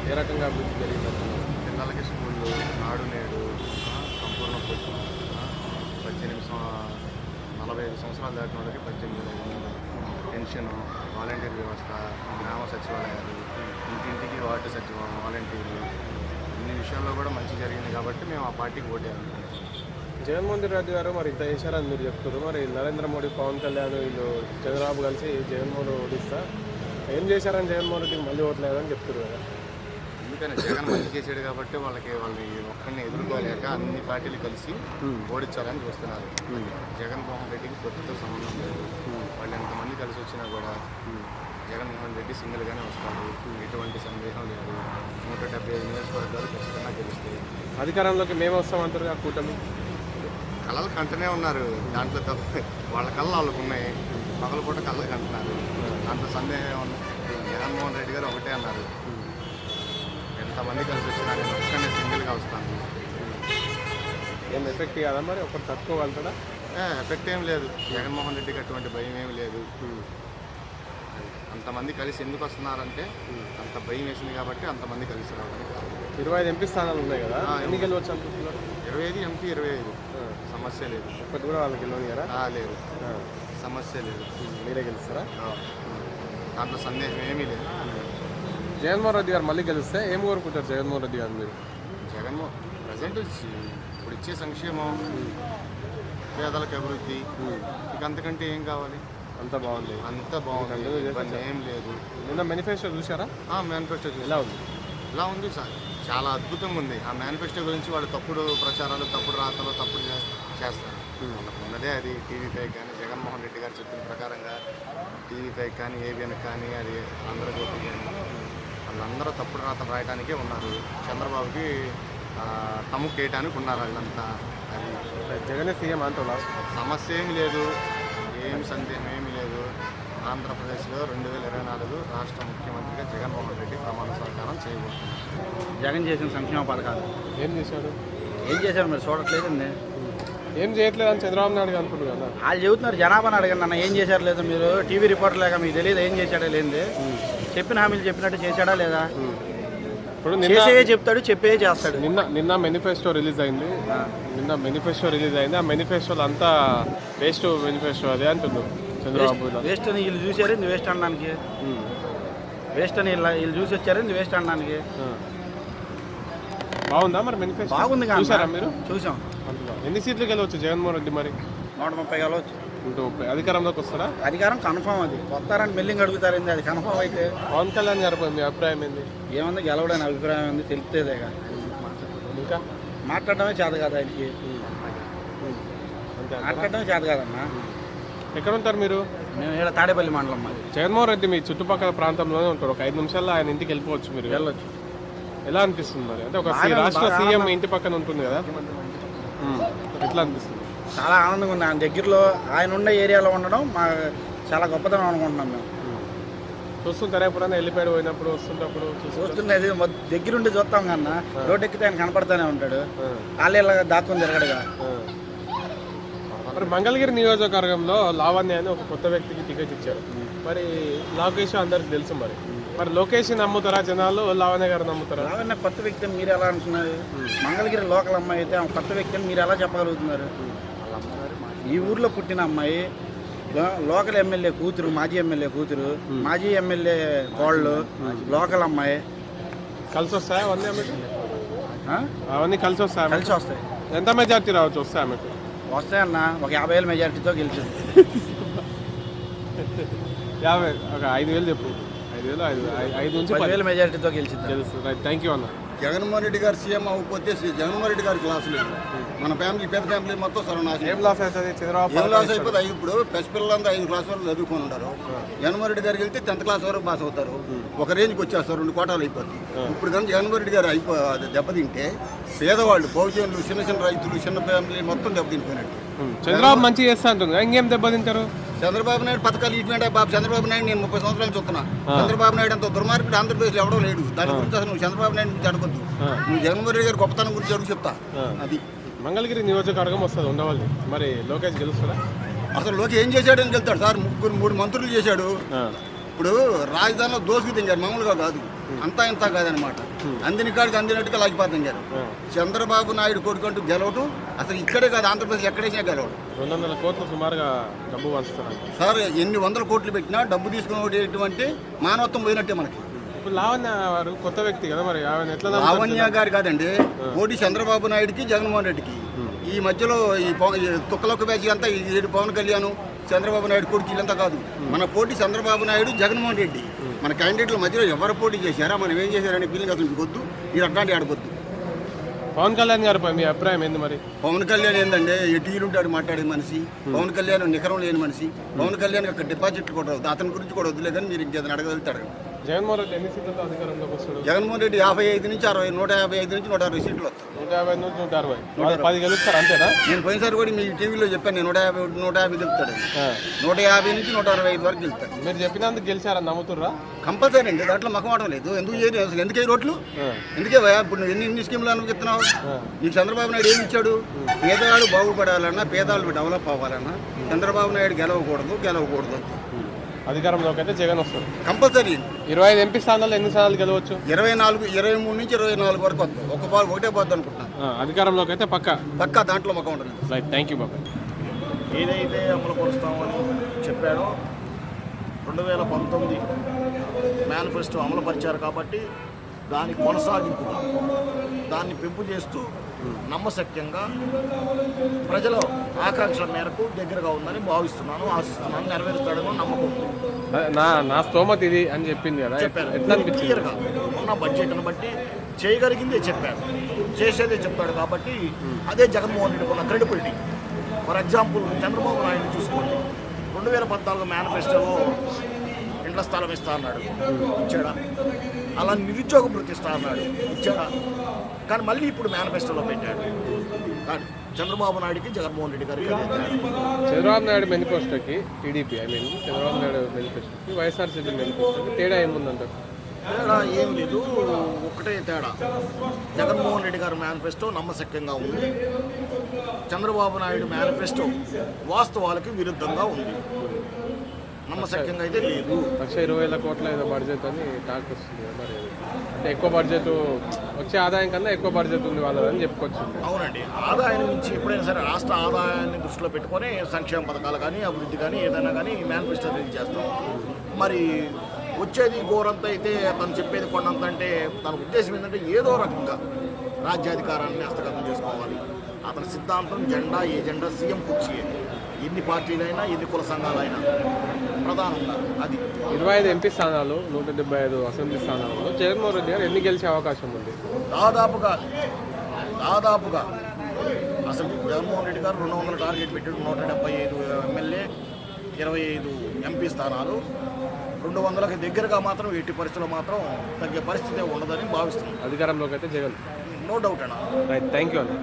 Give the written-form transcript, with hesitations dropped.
ఏ రకంగా అభివృద్ధి జరిగిందంటే పిల్లలకి స్కూళ్ళు, నాడు నేడు, సంపూర్ణ పోషణ, 45 సంవత్సరాలు దాటిన వాళ్ళకి 18,500 పెన్షను, వాలంటీర్ వ్యవస్థ, గ్రామ సచివాలయాలు, ఇంటింటికి వార్డు సచివాలయం, వాలంటీర్లు, ఇన్ని విషయాల్లో కూడా మంచి జరిగింది కాబట్టి మేము ఆ పార్టీకి ఓటేయాలనుకుంటున్నాం. జగన్మోహన్ రెడ్డి గారు మరి ఇంత చేశారని మీరు చెప్తారు. మరి నరేంద్ర మోడీ, పవన్ కళ్యాణ్ వీళ్ళు చంద్రబాబు కలిసి జగన్మోహన్ రెడ్డి ఓడిస్తా ఏం చేశారని జగన్మోహన్ రెడ్డికి మళ్ళీ ఓట్లేదని చెప్తారు కదా. ఎందుకని జగన్ మంచి చేశాడు కాబట్టి వాళ్ళని ఒక్కరిని ఎదుర్కోలేక అన్ని పార్టీలు కలిసి ఓడించాలని చూస్తున్నారు. జగన్మోహన్ రెడ్డికి పొత్తుతో సంబంధం లేదు. వాళ్ళు ఎంతమంది కలిసి వచ్చినా కూడా జగన్మోహన్ రెడ్డి సింగిల్గానే వస్తాడు, ఎటువంటి సందేహం లేదు. 175 నియోజకవర్గాలు ఖచ్చితంగా గెలుస్తాయి. అధికారంలోకి మేము వస్తామంటారు ఆ కూటమి. కళలు కంటనే ఉన్నారు, దాంట్లో వాళ్ళ కళ్ళు వాళ్ళకు ఉన్నాయి. పగల పూట కళ్ళు కంటున్నారు, దాంట్లో సందేహం ఉంది. జగన్మోహన్ రెడ్డి గారు ఒకటే అన్నారు, ఎంతమంది కలిసి వచ్చినా నేను ఒక్కనే సింగిల్గా వస్తాను. ఏం ఎఫెక్ట్ కాదా మరి ఒకటి తట్టుకోగలుగుతాడా? ఎఫెక్ట్ ఏం లేదు. జగన్మోహన్ రెడ్డికి అటువంటి భయం ఏమి లేదు. అంతమంది కలిసి ఎందుకు వస్తున్నారంటే అంత భయం వేసింది కాబట్టి అంతమంది కలిసి రావడానికి కాదు. 25 ఎంపీ స్థానాలు ఉన్నాయి కదా, ఎన్ని గెలవచ్చు అనుకుంటున్నారు? 25 ఎంపీ 25 సమస్య లేదు. ఒక్కటి కూడా వాళ్ళకి గెలవనియరా? లేదు, సమస్య లేదు. మీరే గెలుస్తారా? దాంట్లో సందేహం ఏమీ లేదు. జగన్మోహన్ రెడ్డి గారు మళ్ళీ గెలిస్తే ఏం కోరుకుంటారు జగన్మోహన్ రెడ్డి గారు మీరు? ప్రజెంట్ ఇప్పుడు ఇచ్చే సంక్షేమం, పేదలకు అభివృద్ధి, ఇక అంతకంటే ఏం కావాలి? అంత బాగుంది, అంత బాగుంది, ఇబ్బంది ఏం లేదు. నిన్న మేనిఫెస్టో చూసారా? మేనిఫెస్టో ఎలా ఉంది సార్? చాలా అద్భుతంగా ఉంది. ఆ మేనిఫెస్టో గురించి వాళ్ళు తప్పుడు ప్రచారాలు, తప్పుడు రాతలు, తప్పుడు చేస్తారు. ఉన్నదే అది TV5 కానీ, జగన్మోహన్ రెడ్డి గారు చెప్పిన ప్రకారంగా TV5 కానీ, ABN కానీ, అది ఆంధ్రజ్యోతి కానీ, వాళ్ళందరూ తప్పుడు రాతలు రాయడానికే ఉన్నారు. చంద్రబాబుకి తమ్ముకు వేయడానికి ఉన్నారు వాళ్ళంతా. అది జగనే సీఎం అంటూ సమస్య ఏమి లేదు, ఏం సందేహం ఏమీ లేదు. ఆంధ్రప్రదేశ్లో 2024 రాష్ట్ర ముఖ్యమంత్రిగా జగన్మోహన్ రెడ్డి ప్రమాణ స్వీకారం చేయబోతున్నారు. జగన్ చేసిన సంక్షేమ పథకాలు ఏం చేశాడు మీరు చూడట్లేదండి. ఏం చేయట్లేదని చంద్రబాబు నాయుడు అనుకుంటున్నారు కదా. వాళ్ళు చెబుతున్నారు, జనాభాని అడగండి అన్న ఏం చేశారు లేదు. మీరు టీవీ రిపోర్టర్ లేక మీకు తెలియదు ఏం చేశాడా లేదే. చెప్పిన హామీలు చెప్పినట్టు చేశాడా లేదా? ఇప్పుడు చేసే చెప్తాడు, చెప్పే చేస్తాడు. నిన్న మేనిఫెస్టో రిలీజ్ అయింది. ఆ మేనిఫెస్టోలో అంతా వేస్ట్ మేనిఫెస్టో అదే అంటున్నారు చంద్రబాబు. వేస్ట్ అని వీళ్ళు చూసారు, ఇది వేస్ట్ అనడానికి. వేస్ట్ అని వీళ్ళు చూసి వచ్చారు, ఇది వేస్ట్ అనడానికి. బాగుందా మరి మేనిఫెస్టో? బాగుంది. చూసారా మీరు? చూసాం. ఎన్ని సీట్లు గెలవచ్చు జగన్మోహన్ రెడ్డి మరి? 130 గెలవచ్చు. 130. అధికారంలోకి వస్తారా? అధికారం కన్ఫామ్. అది వస్తారని మెల్లింగ్ అడుగుతారండి, అది కన్ఫామ్ అయితే. పవన్ కళ్యాణ్ గారు మీ అభిప్రాయం ఏంది? ఏముంది, గెలవడానికి అభిప్రాయం ఉంది, తెలుపుతేదేగా. ఇంకా మాట్లాడడమే చేత కాదు ఆయనకి. మాట్లాడడమే చేత కాదన్నా. ఎక్కడ ఉంటారు మీరు? మేము ఇక్కడ తాడేపల్లి మండలం మాది. జగన్మోహన్ రెడ్డి మీ చుట్టుపక్కల ప్రాంతంలోనే ఉంటారు. ఒక 5 నిమిషాల్లో ఆయన ఇంటికి వెళ్ళిపోవచ్చు, మీరు వెళ్ళొచ్చు. ఎలా అనిపిస్తుంది మరి? అంటే ఒక రాష్ట్ర సీఎం ఇంటి పక్కన ఉంటుంది కదా, ఎట్లా అనిపిస్తుంది? చాలా ఆనందంగా ఉంది. ఆయన దగ్గరలో ఆయన ఉండే ఏరియాలో ఉండడం మా చాలా గొప్పతనం అనుకుంటున్నాం మేము. చూస్తుంటారా ఎప్పుడైనా వెళ్ళిపోయాడు పోయినప్పుడు వస్తుంటప్పుడు? చూస్తుండేది దగ్గరుండి చూస్తాం కన్నా, రోడ్డు ఎక్కితే ఆయన కనపడుతూనే ఉంటాడు. వాళ్ళ దాక్కుని తిరగడుగా. మరి మంగళగిరి నియోజకవర్గంలో లావణ్య అని ఒక కొత్త వ్యక్తికి టికెట్ ఇచ్చారు. మరి లోకేష్ అందరికి తెలుసు. మరి లోకేష్ నమ్ముతారా జనాలు, లావణ్య గారు నమ్ముతారా? లావణ్య కొత్త వ్యక్తి అని మీరు ఎలా అంటున్నారు? మంగళగిరి లోకల్ అమ్మాయి అయితే ఆమె కొత్త వ్యక్తి అని మీరు ఎలా చెప్పగలుగుతున్నారు? ఈ ఊర్లో పుట్టిన అమ్మాయి, లోకల్ ఎమ్మెల్యే కూతురు, మాజీ ఎమ్మెల్యే కూతురు, మాజీ ఎమ్మెల్యే కోళ్ళు, లోకల్ అమ్మాయి. కలిసి వస్తాయి అవన్నీ ఆమెకు? అవన్నీ కలిసి వస్తాయి? కలిసి వస్తాయి. ఎంత మెజార్టీ రావచ్చు వస్తాయి ఆమెకు? వస్తాయన్న ఒక 50,000 మెజార్టీతో గెలిచింది. 50, ఒక 5,000 చెప్పు. 5 నుంచి 10,000 మెజార్టీతో గెలిచింది. తెలుసు. రైట్, థ్యాంక్ యూ అన్న. జగన్మోహన్ రెడ్డి గారు సీఎం అవ్వకపోతే జగన్మోహన్ రెడ్డి గారికి లాస్ లేదు. మన ఫ్యామిలీ, పెద్ద ఫ్యామిలీ మొత్తం సర్వనాశనం. ఏం లాస్ అవుతుంది? ఏం లాస్ అయిపోతే ఇప్పుడు పసిపిల్లలంతా 5 క్లాస్ వరకు చదువుకొని ఉంటారు. జగన్మోహన్ రెడ్డి గారికి వెళ్తే 10th క్లాస్ వరకు పాస్ అవుతారు. ఒక రేంజ్కి వచ్చేస్తారు, 2 కోటాలు అయిపోతుంది. ఇప్పుడు కానీ జగన్మోహన్ రెడ్డి గారు దెబ్బతింటే పేదవాళ్ళు, బహుజనులు, చిన్న రైతులు, చిన్న ఫ్యామిలీ మొత్తం దెబ్బతింటున్నట్టు. చంద్రబాబు మంచి చేస్తా అంటుంది, ఇంకేం దెబ్బతింటారు? చంద్రబాబు నాయుడు పథకాలు ఇటువంటి బాబు. చంద్రబాబు నాయుడు నేను 30 సంవత్సరాలు చూస్తున్నా. చంద్రబాబు నాయుడు అంత దుర్మార్గుడు ఆంధ్రప్రదేశ్లో ఎవడో లేడు. దాని గురించి అసలు నువ్వు చంద్రబాబు నాయుడు గురించి అడగొద్దు. నువ్వు జగన్మోహన్ రెడ్డి గారి గొప్పతనం గురించి అడుగు చెప్తా. అది మంగళగిరి నియోజకవర్గం వస్తుంది ఉండవాలి. మరి లోకేష్ గెలుస్తారా? అసలు లోకేష్ ఏం చేశాడు అని వెళ్తాడు సార్. 3 మంత్రులు చేశాడు. ఇప్పుడు రాజధానిలో దోసుకు తింగారు, మామూలుగా కాదు. అంతా ఇంత కాదనమాట. అందిన కాడికి అందినట్టుగా లాగిపోతాం గారు. చంద్రబాబు నాయుడు కొడుకుంటూ గెలవటం అసలు ఇక్కడే కాదు, ఆంధ్రప్రదేశ్ ఎక్కడైనా గెలవడం. 200 కోట్లు సుమారుగా డబ్బు పంచుతున్నారు సార్ ఎన్ని వందల కోట్లు పెట్టినా డబ్బు తీసుకునేటువంటి మానవత్వం పోయినట్టే మనకి. ఇప్పుడు లావణ్య వారు కొత్త వ్యక్తి కదా, మరి ఆమె ఎట్లా లావణ్య గారు కాదండి, మోడీ చంద్రబాబు నాయుడుకి జగన్మోహన్ రెడ్డికి ఈ మధ్యలో ఈ తుక్కలొక్క బ్యాచ్ అంతా ఈ పవన్ కళ్యాణ్ చంద్రబాబు నాయుడు కొడుకు వీళ్ళంతా కాదు. మన పోటీ చంద్రబాబు నాయుడు జగన్మోహన్ రెడ్డి. మన క్యాండిడేట్ల మధ్యలో ఎవరు పోటీ చేశారా, మనం ఏం చేశారనే ఫీలింగ్ అసలు మీకు వద్దు, మీరు అట్లాంటి ఆడవద్దు. పవన్ కళ్యాణ్ గారిపై మీ అభిప్రాయం ఏంది మరి? పవన్ కళ్యాణ్ ఏంటంటే ఎటీలుంటాడు మాట్లాడే మనిషి. పవన్ కళ్యాణ్ నికరం లేని మనిషి. పవన్ కళ్యాణ్ అక్కడ డిపాజిట్లు కూడా వద్దు, అతని గురించి కూడా వద్దులే, కానీ మీరు ఇంకేదైనా అడగలుగుతాడు. జగన్మోహన్ రెడ్డి ఎన్ని సీట్లతో అధికారంలోకి వస్తాడు? జగన్మోహన్ రెడ్డి 55 నుంచి 60, 155 నుంచి 160 సీట్లు వస్తాయి. 150 నుంచి 160, 10 గెలుస్తారు అంతేనా? నేను పోయినసారి కూడా మీ టీవీలో చెప్పాను, నేను 150 గెలుస్తాడు. 150 నుంచి 165 వరకు గెలుస్తాడు. మీరు చెప్పినందుకు గెలిచారని నమ్ముతుర్రా? కంపల్సరీ అండి, దాంట్లో మకమాటం లేదు. ఎందుకు చేయరు అసలు, ఎందుకే రోడ్లు, ఎందుకే ఇప్పుడు నువ్వు ఎన్ని స్కీములు అనుభవిస్తున్నావు? నీకు చంద్రబాబు నాయుడు ఏమి ఇచ్చాడు? పేదవాడు బాగుపడాలన్నా, పేదవాళ్ళు డెవలప్ అవ్వాలన్నా చంద్రబాబు నాయుడు గెలవకూడదు. అధికారంలోకి అయితే జగన్ వస్తారు కంపల్సరీ. 25 ఎంపీ స్థానాల్లో ఎన్ని స్థానాలు గెలవచ్చు? 24, 23 నుంచి 24 వరకు వస్తుంది. ఒకటే పోద్ది అనుకుంటున్నాను. అధికారంలోకి అయితే పక్కా దాంట్లో మకం ఉంటుంది. రైట్, థ్యాంక్ యూ బాబాయ్. ఏదైతే అమలు పరుస్తామని చెప్పాడో 2019 మేనిఫెస్టో అమలు పరిచారు కాబట్టి దాని కొనసాగింపుగా దాన్ని పెంపు చేస్తూ నమ్మశక్యంగా ప్రజల ఆకాంక్షల మేరకు దగ్గరగా ఉందని భావిస్తున్నాను, ఆశిస్తున్నాను. నెరవేరుస్తాడని నమ్మకం ఉంది. నా స్తోమత ఇది అని చెప్పింది కదా, చెప్పారు ఎట్లా అనిపించింది? క్లియర్గా ఉన్న బడ్జెట్ను బట్టి చేయగలిగిందే చెప్పారు, చేసేదే చెప్తాడు. కాబట్టి అదే జగన్మోహన్ రెడ్డికి ఉన్న credibility. For example Chandrababu Naidu చూసుకోండి, 2014 మేనిఫెస్టోలో ఇండ్ల స్థలం ఇస్తా అన్నాడు, ఇచ్చాడా? అలా నిరుద్యోగ భృతి ఇస్తా అన్నాడు, ఇచ్చాడా? కానీ మళ్ళీ ఇప్పుడు మేనిఫెస్టోలో పెట్టాడు. కానీ చంద్రబాబు నాయుడికి జగన్మోహన్ రెడ్డి గారికి చంద్రబాబు నాయుడు మేనిఫెస్టోకి టీడీపీ చంద్రబాబు నాయుడు మేనిఫెస్టోకి వైఎస్ఆర్సీపీ మేనిఫెస్టోకి తేడా ఏముందంటారు? తేడా ఏం లేదు, ఒకటే తేడా. జగన్మోహన్ రెడ్డి గారి మేనిఫెస్టో నమ్మశక్యంగా ఉంది, చంద్రబాబు నాయుడు మేనిఫెస్టో వాస్తవాలకి విరుద్ధంగా ఉంది. నమ్మశక్యంగా అయితే లేదు. 1,20,000 కోట్ల ఏదో బడ్జెట్ అని టాక్ వస్తుంది కదా, మరి అంటే ఎక్కువ బడ్జెట్ వచ్చే ఆదాయం కన్నా ఎక్కువ బడ్జెట్ ఉంది వాళ్ళదని చెప్పుకోవచ్చు. అవునండి, ఆదాయం నుంచి ఎప్పుడైనా సరే రాష్ట్ర ఆదాయాన్ని దృష్టిలో పెట్టుకొని సంక్షేమ పథకాలు కానీ అభివృద్ధి కానీ ఏదైనా కానీ మేనిఫెస్టో రిలీజ్ చేస్తాం. మరి వచ్చేది గోరంత అయితే తను చెప్పేది కొండంత అంటే తన ఉద్దేశం ఏంటంటే ఏదో రకంగా రాజ్యాధికారాన్ని హస్తగతం చేసుకోవాలి. అతని సిద్ధాంతం జెండా, ఏజెండా సీఎం కుర్చీ. ఎన్ని పార్టీలైనా ఎన్ని కుల సంఘాలైనా ప్రధానంగా అది. 25 ఎంపీ స్థానాలు, 175 అసెంబ్లీ స్థానాలలో జగన్మోహన్ రెడ్డి గారు ఎన్ని గెలిచే అవకాశం ఉంది? దాదాపుగా అసలు జగన్మోహన్ రెడ్డి గారు 200 టార్గెట్ పెట్టాడు. 175 ఎమ్మెల్యే, 25 ఎంపీ స్థానాలు. 200కి దగ్గరగా మాత్రం 80 పరిస్థితుల్లో మాత్రం తగ్గే పరిస్థితి ఉండదని భావిస్తున్నాం. అధికారంలోకి అయితే జగన్, నో డౌట్ అన్న. రైట్, థ్యాంక్ యూ అన్న.